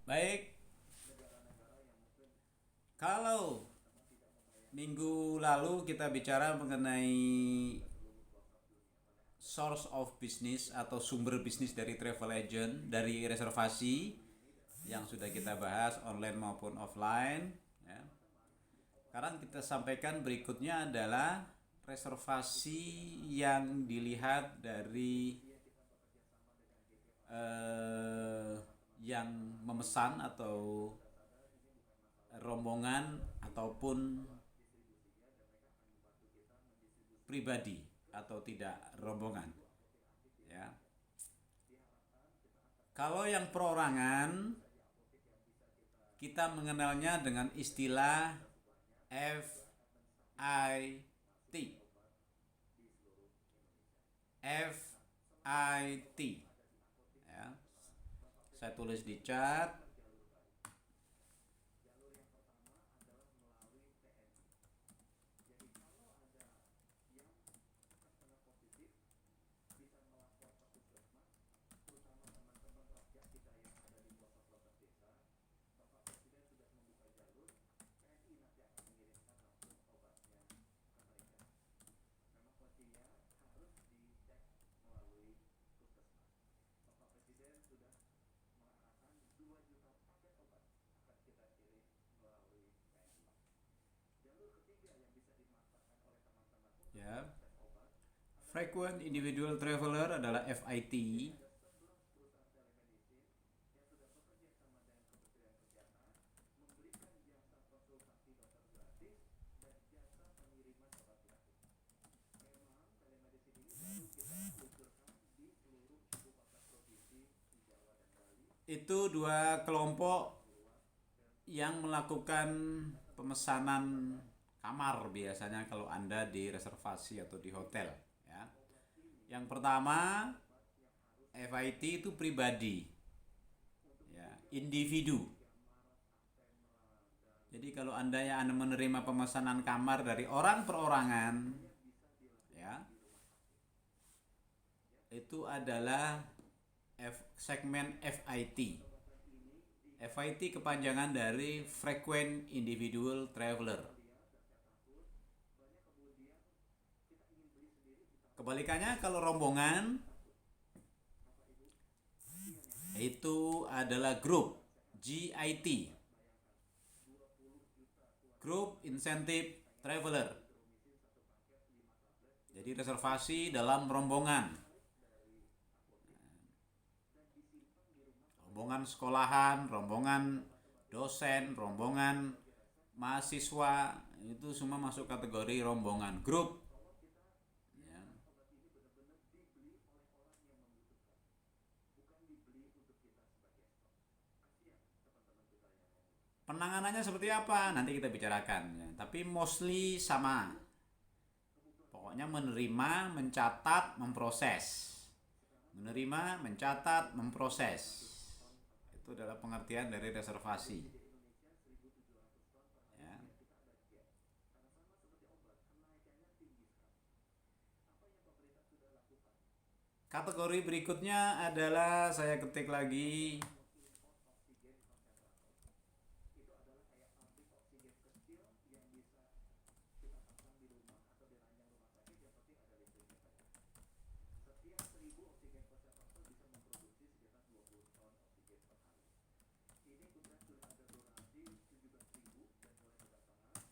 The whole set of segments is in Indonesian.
Baik, kalau minggu lalu kita bicara mengenai source of business atau sumber bisnis dari travel agent, dari reservasi yang sudah kita bahas online maupun offline. Ya. Sekarang kita sampaikan berikutnya adalah reservasi yang dilihat dari yang memesan atau rombongan ataupun pribadi atau tidak rombongan, ya. Kalau yang perorangan kita mengenalnya dengan istilah FIT. FIT, ya. Saya tulis di chat. Ya. Frequent Individual Traveler adalah FIT. Itu dua kelompok yang melakukan pemesanan kamar biasanya kalau Anda di reservasi atau di hotel, ya. Yang pertama, FIT itu pribadi, ya, individu. Jadi kalau Anda menerima pemesanan kamar dari orang perorangan, ya, itu adalah segmen FIT. FIT kepanjangan dari Frequent Individual Traveler. Kebalikannya kalau rombongan itu adalah grup, GIT, Group Incentive Traveler. Jadi reservasi dalam rombongan. Rombongan sekolahan, rombongan dosen, rombongan mahasiswa, itu semua masuk kategori rombongan grup, ya. Penanganannya seperti apa? Nanti kita bicarakan, ya. Tapi mostly sama. Pokoknya menerima, mencatat, memproses. Menerima, mencatat, memproses. Itu adalah pengertian dari reservasi, ya. Kategori berikutnya adalah saya ketik lagi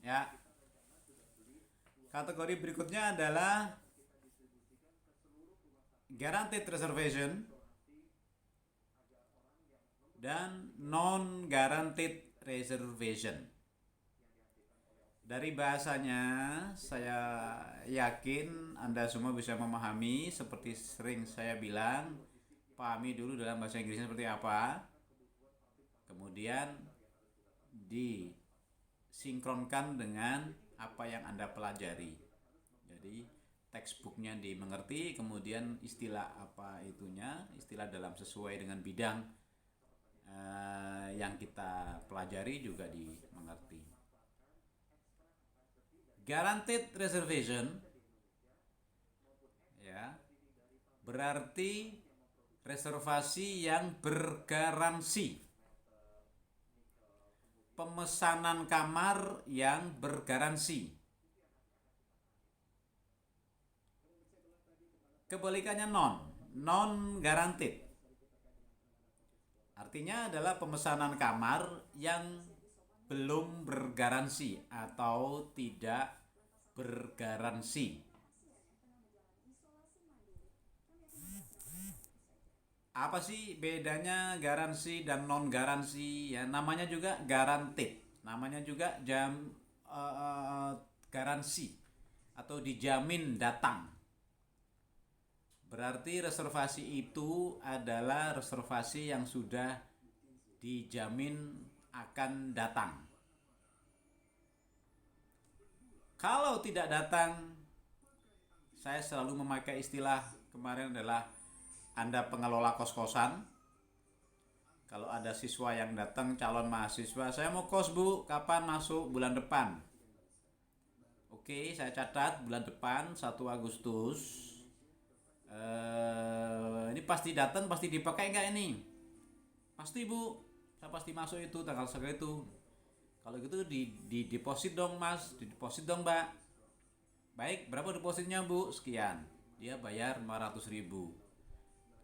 ya. Kategori berikutnya adalah guaranteed reservation dan non guaranteed reservation. Dari bahasanya saya yakin Anda semua bisa memahami. Seperti sering saya bilang, pahami dulu dalam bahasa Inggrisnya seperti apa, kemudian disinkronkan dengan apa yang Anda pelajari. Jadi textbooknya dimengerti, kemudian istilah apa itunya, istilah dalam sesuai dengan bidang yang kita pelajari juga dimengerti. Guaranteed reservation, ya, berarti reservasi yang bergaransi. pemesanan kamar yang bergaransi. Kebalikannya non guaranteed. Artinya adalah pemesanan kamar yang belum bergaransi atau tidak bergaransi. Apa sih bedanya garansi dan non garansi? Ya namanya juga guaranteed, namanya juga garansi atau dijamin datang. Berarti reservasi itu adalah reservasi yang sudah dijamin akan datang. Kalau tidak datang, saya selalu memakai istilah kemarin adalah Anda pengelola kos-kosan. Kalau ada siswa yang datang, calon mahasiswa, saya mau kos bu, kapan masuk? Bulan depan. Oke, saya catat bulan depan 1 Agustus. Ini pasti datang, pasti dipakai nggak ini? Pasti bu, saya pasti masuk itu tanggal segala itu. Kalau gitu di deposit dong mas, di deposit dong mbak. Baik, berapa depositnya bu? Sekian. Dia bayar 500.000.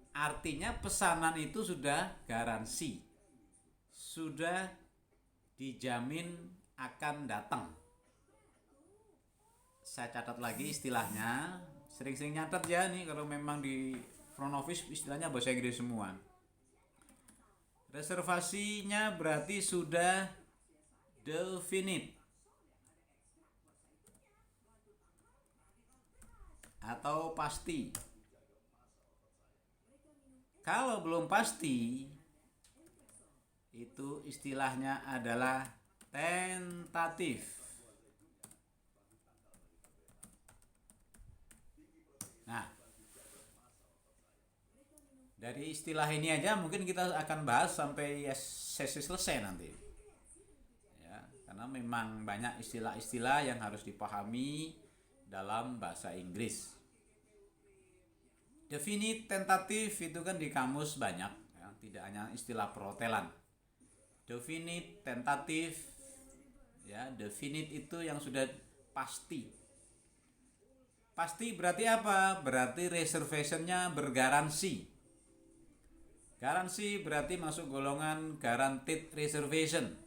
Artinya pesanan itu sudah garansi, sudah dijamin akan datang. Saya catat lagi istilahnya, sering-sering nyatet ya nih kalau memang di front office istilahnya bahasa Inggris semua. Reservasinya berarti sudah definite atau pasti. Kalau belum pasti, itu istilahnya adalah tentatif. Nah, dari istilah ini aja mungkin kita akan bahas sampai sesi selesai nanti. Ya, karena memang banyak istilah-istilah yang harus dipahami dalam bahasa Inggris. Definite, tentatif itu kan di kamus banyak, ya, tidak hanya istilah perhotelan. Definite, tentatif, ya, definite itu yang sudah pasti. Pasti berarti apa? Berarti reservationnya bergaransi. Garansi berarti masuk golongan guaranteed reservation.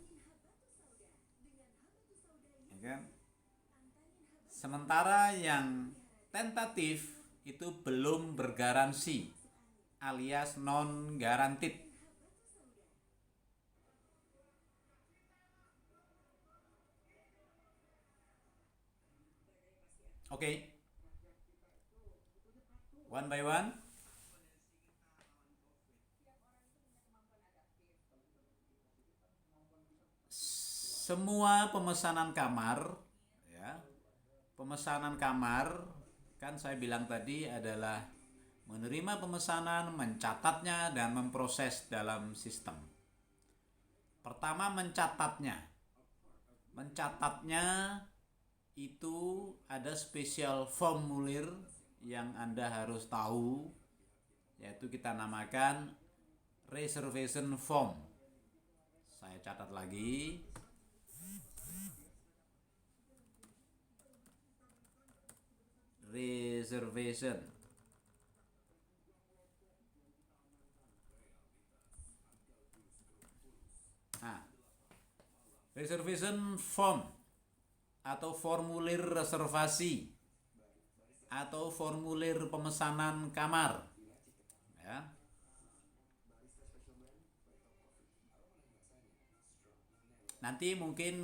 Ya kan? Sementara yang tentatif itu belum bergaransi alias non guaranteed. Oke. One by one. Semua pemesanan kamar, ya, pemesanan kamar kan saya bilang tadi adalah menerima pemesanan, mencatatnya, dan memproses dalam sistem. Pertama mencatatnya. Mencatatnya itu ada spesial formulir yang Anda harus tahu, yaitu kita namakan reservation form. Saya catat lagi. Reservation. Nah, reservation form atau formulir reservasi atau formulir pemesanan kamar, ya. Nanti mungkin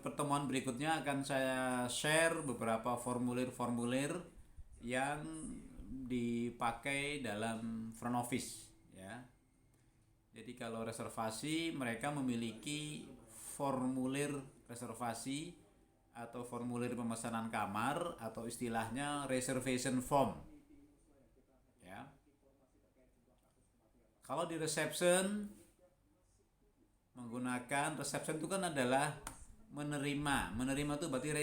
pertemuan berikutnya akan saya share beberapa formulir-formulir yang dipakai dalam front office, ya. Jadi kalau reservasi mereka memiliki formulir reservasi atau formulir pemesanan kamar atau istilahnya reservation form, ya. Kalau di reception menggunakan reception itu kan adalah menerima itu berarti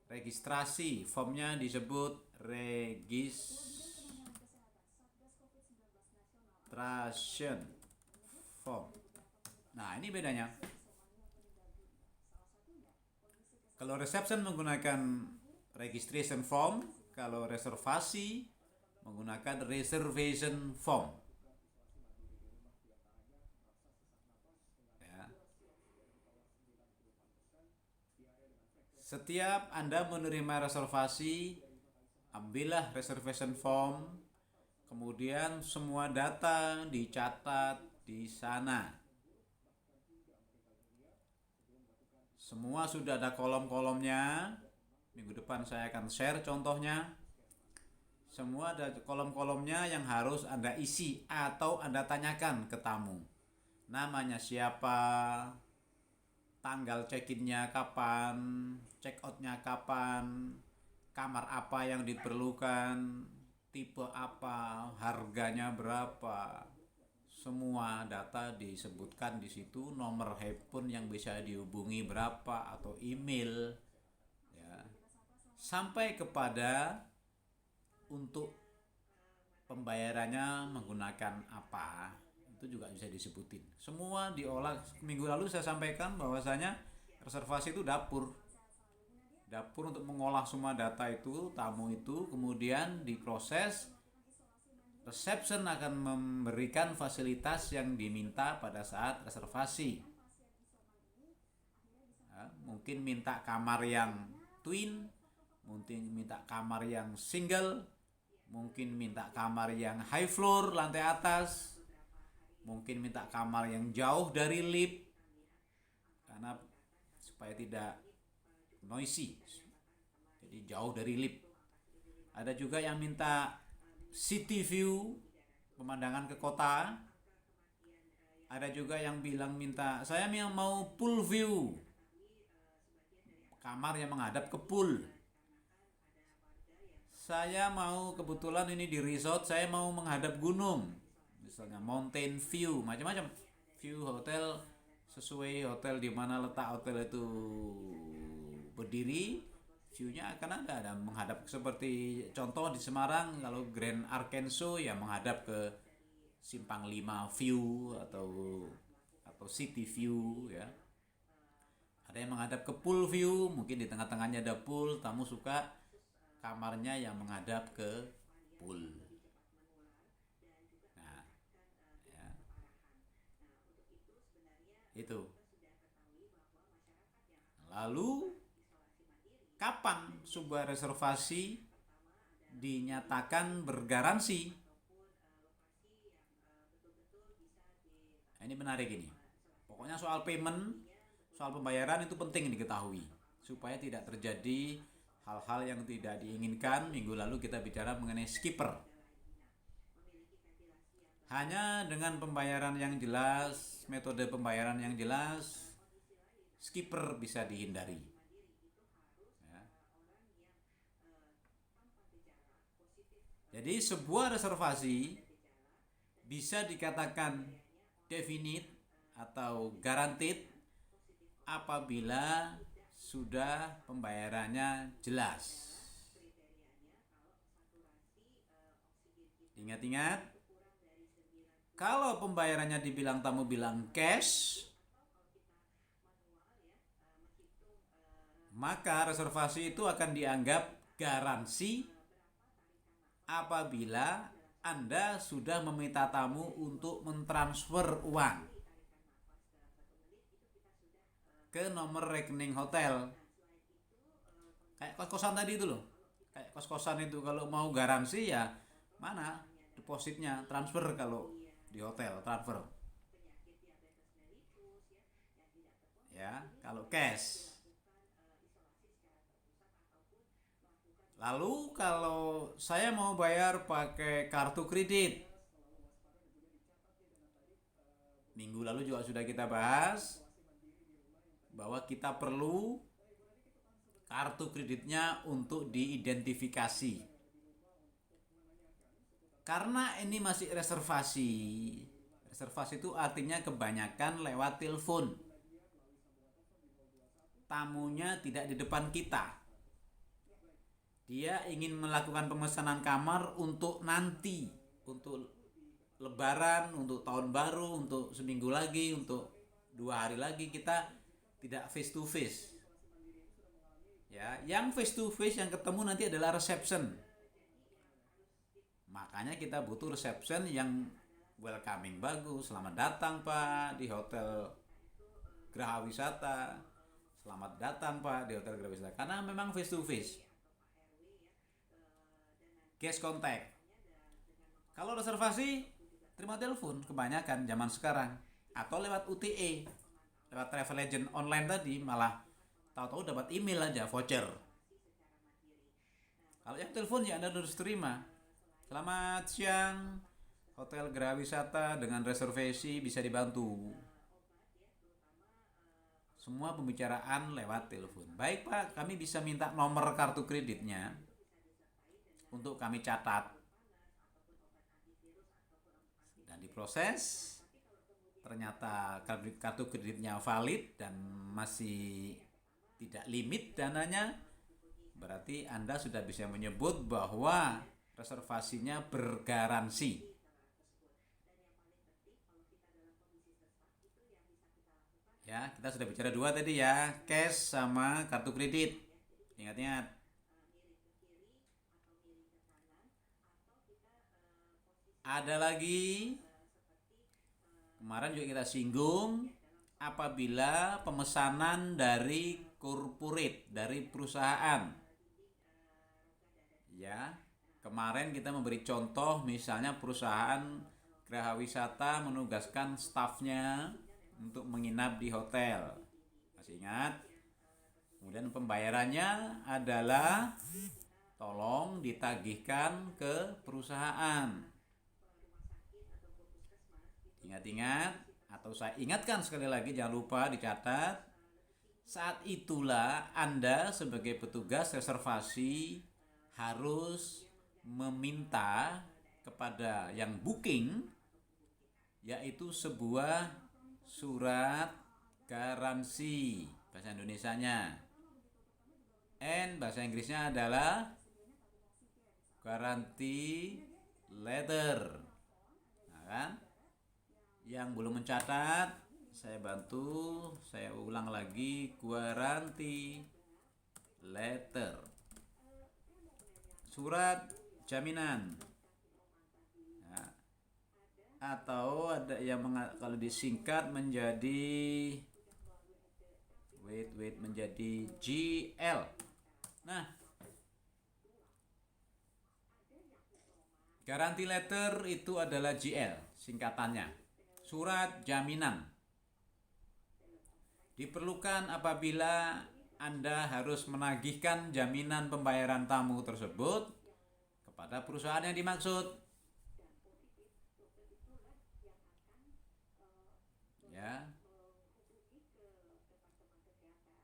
registrasi formnya disebut registration form. Nah, ini bedanya. Kalau reception menggunakan registration form, kalau reservasi menggunakan reservation form. Ya. Setiap Anda menerima reservasi, ambillah reservation form, kemudian semua data dicatat di sana. Semua sudah ada kolom-kolomnya. Minggu depan saya akan share contohnya. Semua ada kolom-kolomnya yang harus Anda isi atau Anda tanyakan ke tamu. Namanya siapa, tanggal check-innya kapan, check-outnya kapan, kamar apa yang diperlukan, tipe apa, harganya berapa. Semua data disebutkan di situ, nomor handphone yang bisa dihubungi berapa atau email, ya. Sampai kepada untuk pembayarannya menggunakan apa, itu juga bisa disebutin. Semua diolah. Minggu lalu saya sampaikan bahwasanya reservasi itu dapur untuk mengolah semua data itu, tamu itu, kemudian diproses. Reception akan memberikan fasilitas yang diminta pada saat reservasi. Ya, mungkin minta kamar yang twin, mungkin minta kamar yang single, mungkin minta kamar yang high floor, lantai atas, mungkin minta kamar yang jauh dari lift, karena supaya tidak noisy, jadi jauh dari lift. Ada juga yang minta city view, pemandangan ke kota. Ada juga yang bilang minta, saya yang mau pool view, kamar yang menghadap ke pool. Saya mau, kebetulan ini di resort, saya mau menghadap gunung, misalnya mountain view, macam-macam. View hotel sesuai hotel di mana letak hotel itu berdiri, view-nya akan ada menghadap, seperti contoh di Semarang kalau Grand Arkenso ya menghadap ke Simpang 5 view atau city view, ya. Ada yang menghadap ke pool view, mungkin di tengah-tengahnya ada pool, tamu suka kamarnya yang menghadap ke pool. Nah, ya. Itu. Lalu kapan sebuah reservasi dinyatakan bergaransi? Nah, ini menarik ini. Pokoknya soal payment, soal pembayaran itu penting diketahui supaya tidak terjadi hal-hal yang tidak diinginkan. Minggu lalu kita bicara mengenai skipper. Hanya dengan pembayaran yang jelas, metode pembayaran yang jelas, skipper bisa dihindari. Ya. Jadi sebuah reservasi bisa dikatakan definite atau guaranteed apabila sudah pembayarannya jelas. Ingat-ingat, kalau pembayarannya dibilang tamu bilang cash, maka reservasi itu akan dianggap garansi apabila Anda sudah meminta tamu untuk mentransfer uang ke nomor rekening hotel. Kayak kos-kosan tadi itu loh. Kayak kos-kosan itu kalau mau garansi ya mana depositnya, transfer. Kalau di hotel transfer. Ya, kalau cash. Lalu kalau saya mau bayar pakai kartu kredit, minggu lalu juga sudah kita bahas bahwa kita perlu kartu kreditnya untuk diidentifikasi. Karena ini masih reservasi. Reservasi itu artinya kebanyakan lewat telepon. Tamunya tidak di depan kita. Dia ingin melakukan pemesanan kamar untuk nanti, untuk lebaran, untuk tahun baru, untuk seminggu lagi, untuk 2 hari lagi kita tidak face to face. Ya, yang face to face yang ketemu nanti adalah reception. Makanya kita butuh reception yang welcoming bagus. Selamat datang Pak di Hotel Graha Wisata. Selamat datang Pak di Hotel Graha Wisata. Karena memang face to face. Guest contact. Kalau reservasi terima telepon kebanyakan zaman sekarang atau lewat UTE, lewat Travel Agent online tadi malah tahu-tahu dapat email aja voucher. Kalau yang telepon ya Anda harus terima. Selamat siang, Hotel Graha Wisata dengan reservasi bisa dibantu. Semua pembicaraan lewat telepon. Baik Pak, kami bisa minta nomor kartu kreditnya untuk kami catat dan diproses. Ternyata kartu kreditnya valid dan masih tidak limit dananya, berarti Anda sudah bisa menyebut bahwa reservasinya bergaransi. Ya, kita sudah bicara 2 tadi ya, cash sama kartu kredit. Ingat-ingat. Ada lagi, kemarin juga kita singgung, apabila pemesanan dari corporate, dari perusahaan. Ya, kemarin kita memberi contoh misalnya perusahaan Graha Wisata menugaskan stafnya untuk menginap di hotel. Masih ingat? Kemudian pembayarannya adalah tolong ditagihkan ke perusahaan. Ingat-ingat, atau saya ingatkan sekali lagi, jangan lupa dicatat. Saat itulah Anda sebagai petugas reservasi harus meminta kepada yang booking, yaitu sebuah surat garansi, bahasa Indonesianya. Bahasa Inggrisnya adalah guarantee letter. Nah, kan? Yang belum mencatat, saya bantu, saya ulang lagi, guarantee letter. Surat jaminan. Ya. Atau ada yang kalau disingkat menjadi menjadi GL. Nah, guarantee letter itu adalah GL singkatannya. Surat jaminan. Diperlukan apabila Anda harus menagihkan jaminan pembayaran tamu tersebut kepada perusahaan yang dimaksud. Ya.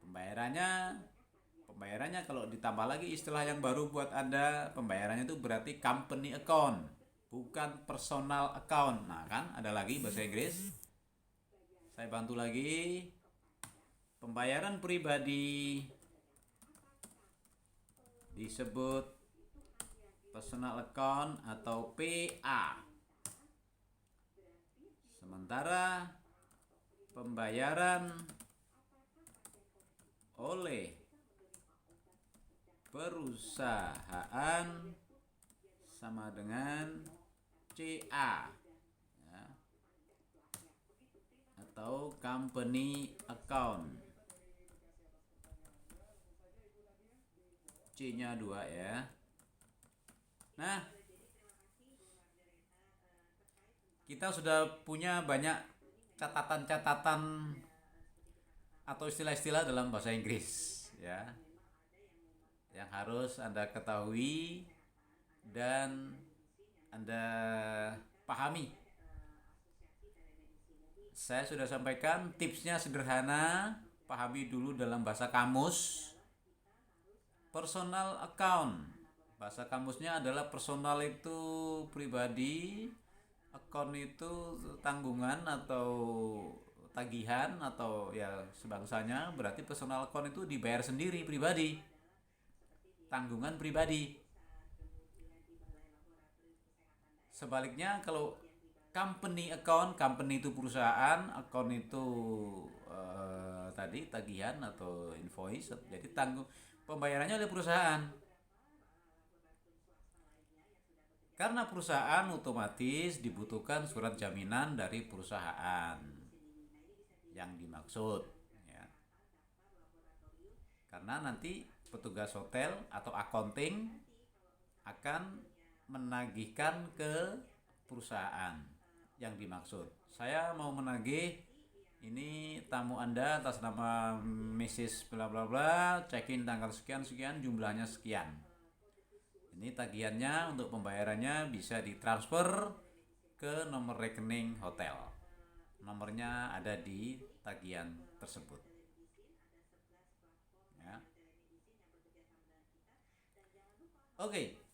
Pembayarannya kalau ditambah lagi istilah yang baru buat Anda, pembayarannya itu berarti company account, bukan personal account. Nah, kan ada lagi bahasa Inggris. Saya bantu lagi. Pembayaran pribadi disebut personal account atau PA. Sementara pembayaran oleh perusahaan sama dengan CA, ya, atau company account. C-nya 2 ya. Nah, kita sudah punya banyak catatan-catatan atau istilah-istilah dalam bahasa Inggris, ya, yang harus Anda ketahui dan Anda pahami. Saya sudah sampaikan tipsnya sederhana, pahami dulu dalam bahasa kamus. Personal account, bahasa kamusnya adalah personal itu pribadi, account itu tanggungan atau tagihan atau ya sebangsanya, berarti personal account itu dibayar sendiri pribadi, tanggungan pribadi. Sebaliknya kalau company account, company itu perusahaan, account itu tadi tagihan atau invoice, jadi tanggung pembayarannya oleh perusahaan. Karena perusahaan otomatis dibutuhkan surat jaminan dari perusahaan yang dimaksud, ya. Karena nanti petugas hotel atau accounting akan menagihkan ke perusahaan yang dimaksud. Saya mau menagih ini tamu Anda atas nama Mrs. bla bla bla, check-in tanggal sekian sekian, jumlahnya sekian. Ini tagihannya untuk pembayarannya bisa ditransfer ke nomor rekening hotel. Nomornya ada di tagihan tersebut. Ya. Oke.